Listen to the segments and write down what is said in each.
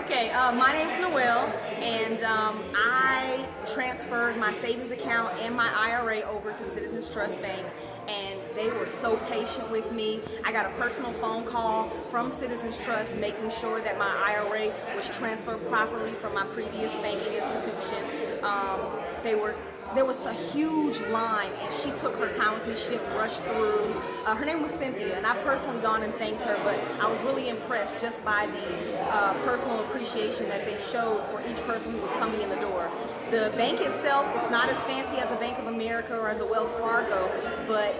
Okay, my name's Noelle, and I transferred my savings account and my IRA over to Citizens Trust Bank, and they were so patient with me. I got a personal phone call from Citizens Trust making sure that my IRA was transferred properly from my previous banking institution. There was a huge line, and she took her time with me. She didn't rush through. Her name was Cynthia, and I've personally gone and thanked her, but I was really impressed just by the personal appreciation that they showed for each person who was coming in the door. The bank itself is not as fancy as a Bank of America or as a Wells Fargo, but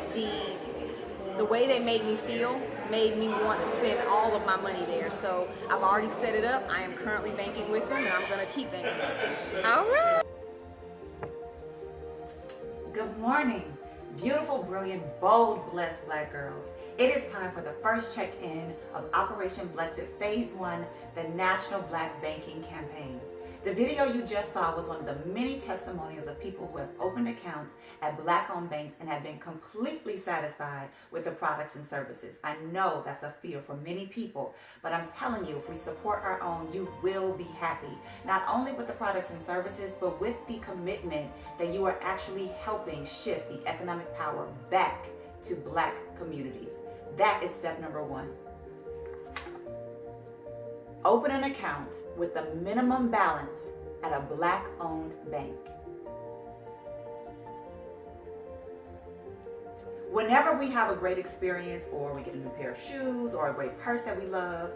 the way they made me feel made me want to send all of my money there. So I've already set it up. I am currently banking with them, and I'm going to keep banking with them. All right. Good morning, beautiful, brilliant, bold, blessed Black girls. It is time for the first check-in of Operation Blexit Phase 1, the National Black Banking Campaign. The video you just saw was one of the many testimonials of people who have opened accounts at Black-owned banks and have been completely satisfied with the products and services. I know that's a fear for many people, but I'm telling you, if we support our own, you will be happy. Not only with the products and services, but with the commitment that you are actually helping shift the economic power back to Black communities. That is step number 1. Open an account with the minimum balance at a Black-owned bank. Whenever we have a great experience, or we get a new pair of shoes, or a great purse that we love,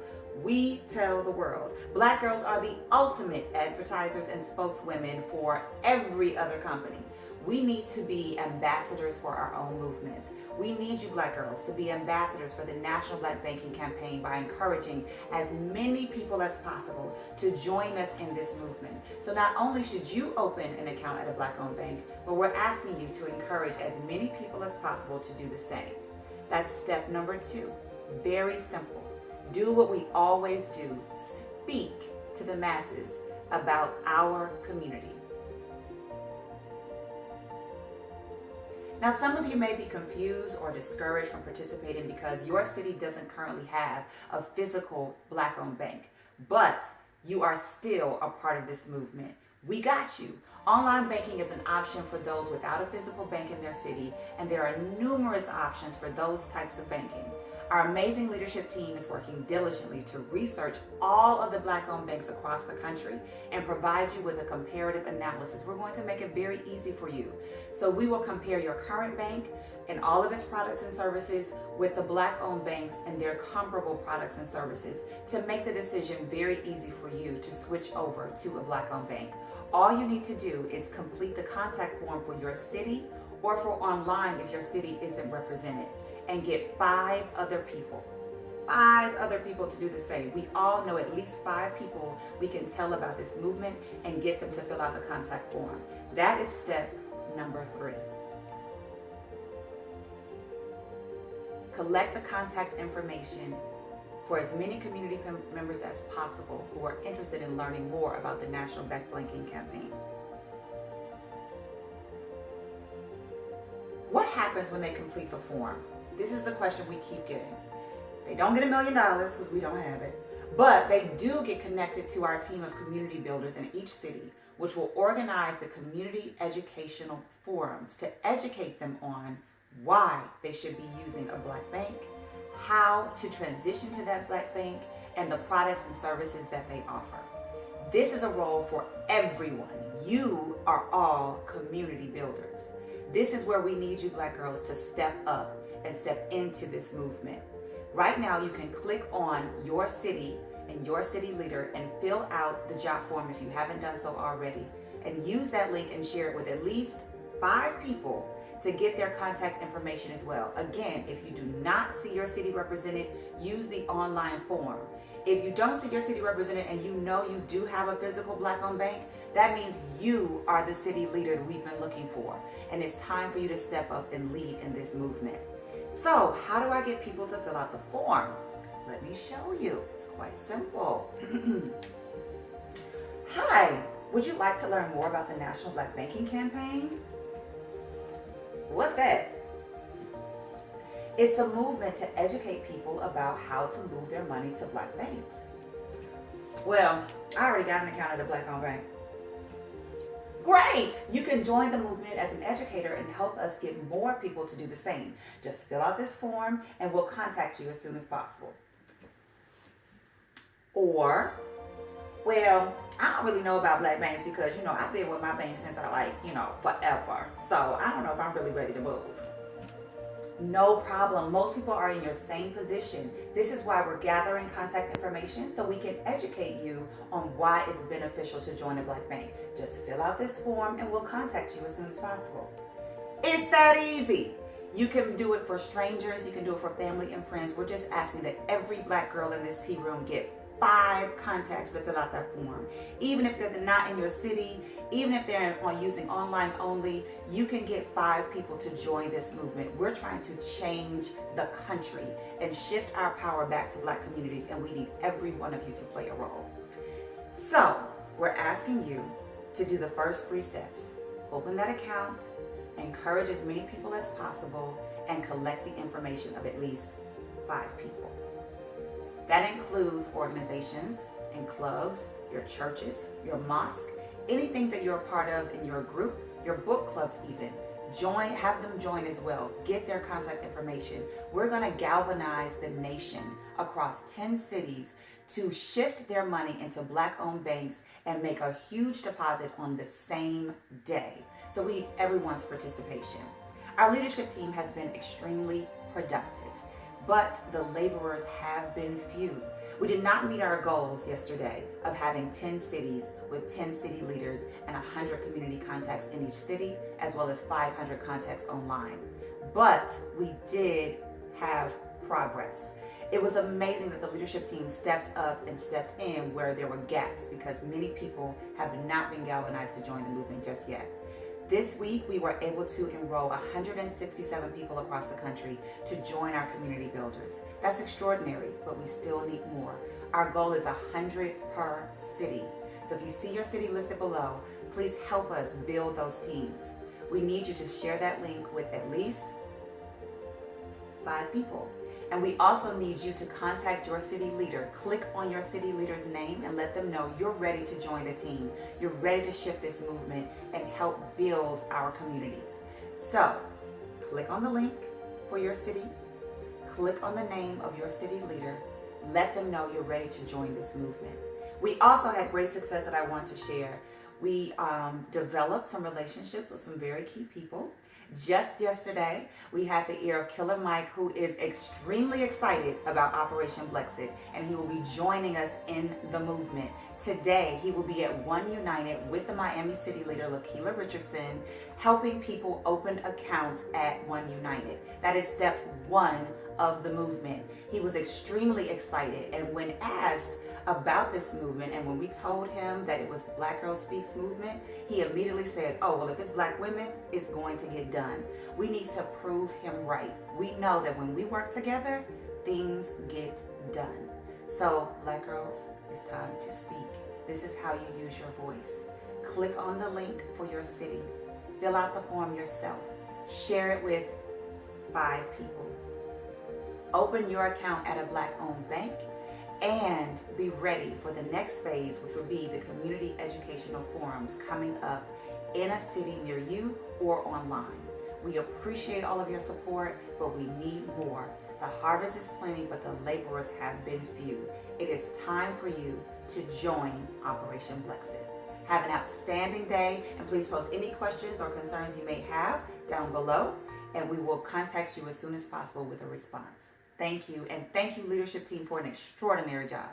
we tell the world. Black girls are the ultimate advertisers and spokeswomen for every other company. We need to be ambassadors for our own movements. We need you, Black girls, to be ambassadors for the National Black Banking Campaign by encouraging as many people as possible to join us in this movement. So not only should you open an account at a Black-owned bank, but we're asking you to encourage as many people as possible to do the same. That's step number 2. Very simple. Do what we always do. Speak to the masses about our community. Now, some of you may be confused or discouraged from participating because your city doesn't currently have a physical Black-owned bank, but you are still a part of this movement. We got you. Online banking is an option for those without a physical bank in their city, and there are numerous options for those types of banking. Our amazing leadership team is working diligently to research all of the Black-owned banks across the country and provide you with a comparative analysis. We're going to make it very easy for you. So we will compare your current bank and all of its products and services with the Black-owned banks and their comparable products and services to make the decision very easy for you to switch over to a Black-owned bank. All you need to do is complete the contact form for your city or for online if your city isn't represented, and get 5 other people to do the same. We all know at least 5 people we can tell about this movement and get them to fill out the contact form. That is step number 3. Collect the contact information for as many community members as possible who are interested in learning more about the National Black Banking Campaign. What happens when they complete the form? This is the question we keep getting. They don't get $1 million because we don't have it, but they do get connected to our team of community builders in each city, which will organize the community educational forums to educate them on why they should be using a Black bank, how to transition to that Black bank, and the products and services that they offer. This is a role for everyone. You are all community builders. This is where we need you, Black girls, to step up and step into this movement. Right now, you can click on your city and your city leader and fill out the job form if you haven't done so already, and use that link and share it with at least 5 people to get their contact information as well. Again, if you do not see your city represented, use the online form. If you don't see your city represented and you know you do have a physical Black-owned bank, that means you are the city leader that we've been looking for. And it's time for you to step up and lead in this movement. So, how do I get people to fill out the form? Let me show you. It's quite simple. Hi, would you like to learn more about the National Black Banking Campaign? What's that? It's a movement to educate people about how to move their money to Black banks. Well, I already got an account at a Black-owned bank. Great! You can join the movement as an educator and help us get more people to do the same. Just fill out this form and we'll contact you as soon as possible. Or, well, I don't really know about black banks because, I've been with my bank since forever. So I don't know if I'm really ready to move. No problem. Most people are in your same position. This is why we're gathering contact information so we can educate you on why it's beneficial to join a black bank. Just fill out this form and we'll contact you as soon as possible. It's that easy. You can do it for strangers. You can do it for family and friends. We're just asking that every black girl in this tea room get 5 contacts to fill out that form. Even if they're not in your city, even if they're using online only, you can get 5 people to join this movement. We're trying to change the country and shift our power back to black communities, and we need every one of you to play a role. So we're asking you to do the first 3 steps. Open that account, encourage as many people as possible, and collect the information of at least 5 people. That includes organizations and clubs, your churches, your mosque, anything that you're a part of in your group, your book clubs even. Have them join as well. Get their contact information. We're going to galvanize the nation across 10 cities to shift their money into black-owned banks and make a huge deposit on the same day. So we need everyone's participation. Our leadership team has been extremely productive, but the laborers have been few. We did not meet our goals yesterday of having 10 cities with 10 city leaders and 100 community contacts in each city, as well as 500 contacts online. But we did have progress. It was amazing that the leadership team stepped up and stepped in where there were gaps because many people have not been galvanized to join the movement just yet. This week, we were able to enroll 167 people across the country to join our community builders. That's extraordinary, but we still need more. Our goal is 100 per city. So if you see your city listed below, please help us build those teams. We need you to share that link with at least 5 people. And we also need you to contact your city leader. Click on your city leader's name and let them know you're ready to join the team. You're ready to shift this movement and help build our communities. So, click on the link for your city. Click on the name of your city leader. Let them know you're ready to join this movement. We also had great success that I want to share. We developed some relationships with some very key people. Just yesterday, we had the ear of Killer Mike, who is extremely excited about Operation Blexit, and he will be joining us in the movement. Today, he will be at One United with the Miami City leader, LaKeela Richardson, helping people open accounts at One United. That is step 1 of the movement. He was extremely excited, and when asked about this movement, and when we told him that it was the Black Girl Speaks movement, he immediately said, oh, well, if it's black women, it's going to get done. We need to prove him right. We know that when we work together, things get done. So, black girls, it's time to speak. This is how you use your voice. Click on the link for your city. Fill out the form yourself. Share it with 5 people. Open your account at a black-owned bank and be ready for the next phase, which will be the community educational forums coming up in a city near you or online. We appreciate all of your support, but we need more. The harvest is plenty, but the laborers have been few. It is time for you to join Operation Blexit. Have an outstanding day, and please post any questions or concerns you may have down below, and we will contact you as soon as possible with a response. Thank you, and thank you, leadership team, for an extraordinary job.